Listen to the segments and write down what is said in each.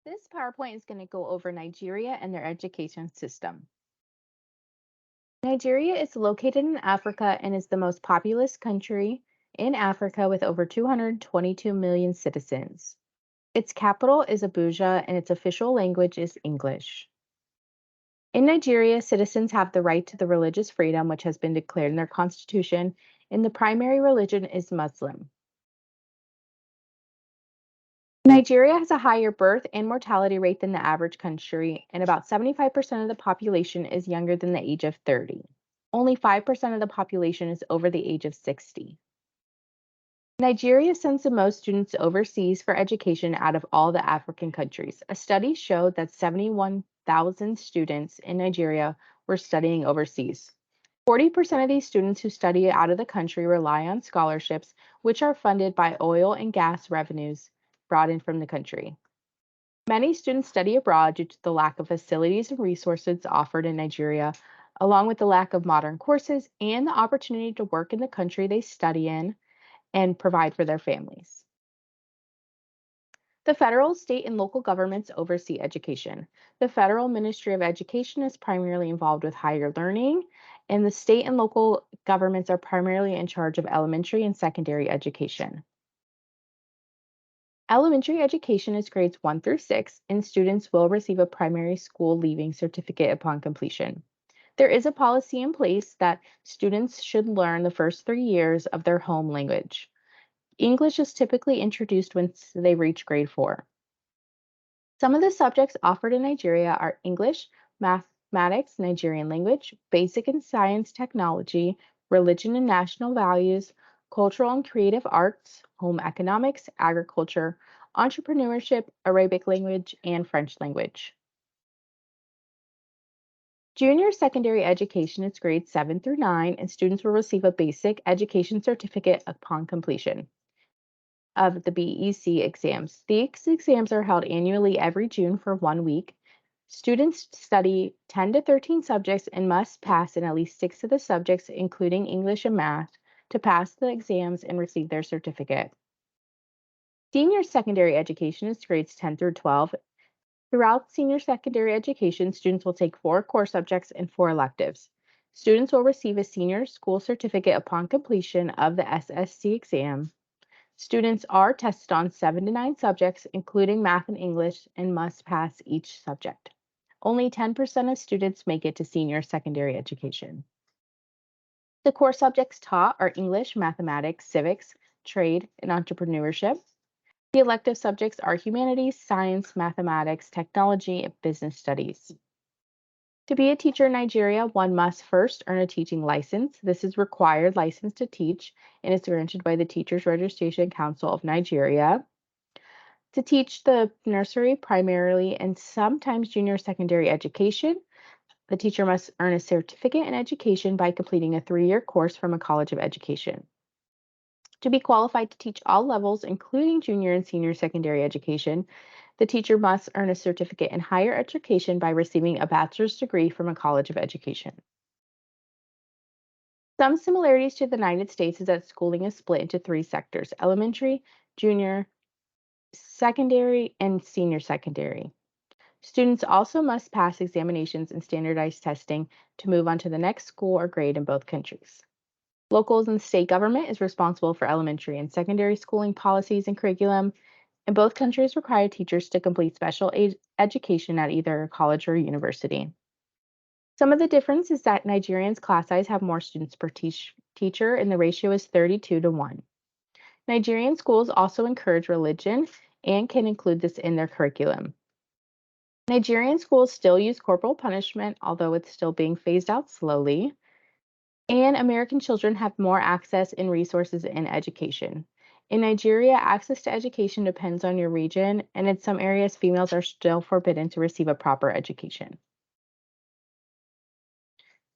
This PowerPoint is going to go over Nigeria and their education system. Nigeria is located in Africa and is the most populous country in Africa with over 222 million citizens. Its capital is Abuja and its official language is English. In Nigeria, citizens have the right to the religious freedom, which has been declared in their constitution, and the primary religion is Muslim. Nigeria has a higher birth and mortality rate than the average country, and about 75% of the population is younger than the age of 30. Only 5% of the population is over the age of 60. Nigeria sends the most students overseas for education out of all the African countries. A study showed that 71,000 students in Nigeria were studying overseas. 40% of these students who study out of the country rely on scholarships, which are funded by oil and gas revenues brought in from the country. Many students study abroad due to the lack of facilities and resources offered in Nigeria, along with the lack of modern courses and the opportunity to work in the country they study in and provide for their families. The federal, state, and local governments oversee education. The Federal Ministry of Education is primarily involved with higher learning, and the state and local governments are primarily in charge of elementary and secondary education. Elementary education is grades 1 through 6, and students will receive a primary school leaving certificate upon completion. There is a policy in place that students should learn the first 3 years of their home language. English is typically introduced once they reach grade 4. Some of the subjects offered in Nigeria are English, mathematics, Nigerian language, basic and science technology, religion and national values, cultural and creative arts, home economics, agriculture, entrepreneurship, Arabic language, and French language. Junior secondary education is grades 7 through 9, and students will receive a basic education certificate upon completion of the BEC exams. These exams are held annually every June for 1 week. Students study 10 to 13 subjects and must pass in at least 6 of the subjects, including English and math, to pass the exams and receive their certificate. Senior secondary education is grades 10 through 12. Throughout senior secondary education, students will take 4 core subjects and 4 electives. Students will receive a senior school certificate upon completion of the SSC exam. Students are tested on 7 to 9 subjects, including math and English, and must pass each subject. Only 10% of students make it to senior secondary education. The core subjects taught are English, mathematics, civics, trade, and entrepreneurship. The elective subjects are humanities, science, mathematics, technology, and business studies. To be a teacher in Nigeria, one must first earn a teaching license. This is required license to teach and is granted by the Teachers Registration Council of Nigeria. To teach the nursery, primarily, and sometimes junior secondary education, the teacher must earn a certificate in education by completing a 3-year course from a college of education. To be qualified to teach all levels, including junior and senior secondary education, the teacher must earn a certificate in higher education by receiving a bachelor's degree from a college of education. Some similarities to the United States is that schooling is split into 3 sectors: elementary, junior, secondary, and senior secondary. Students also must pass examinations and standardized testing to move on to the next school or grade in both countries. Locals and state government is responsible for elementary and secondary schooling policies and curriculum, and both countries require teachers to complete special education at either a college or university. Some of the difference is that Nigerians' class size have more students per teacher, and the ratio is 32 to 1. Nigerian schools also encourage religion and can include this in their curriculum. Nigerian schools still use corporal punishment, although it's still being phased out slowly. And American children have more access and resources in education. In Nigeria, access to education depends on your region, and in some areas, females are still forbidden to receive a proper education.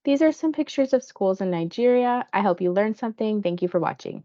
These are some pictures of schools in Nigeria. I hope you learned something. Thank you for watching.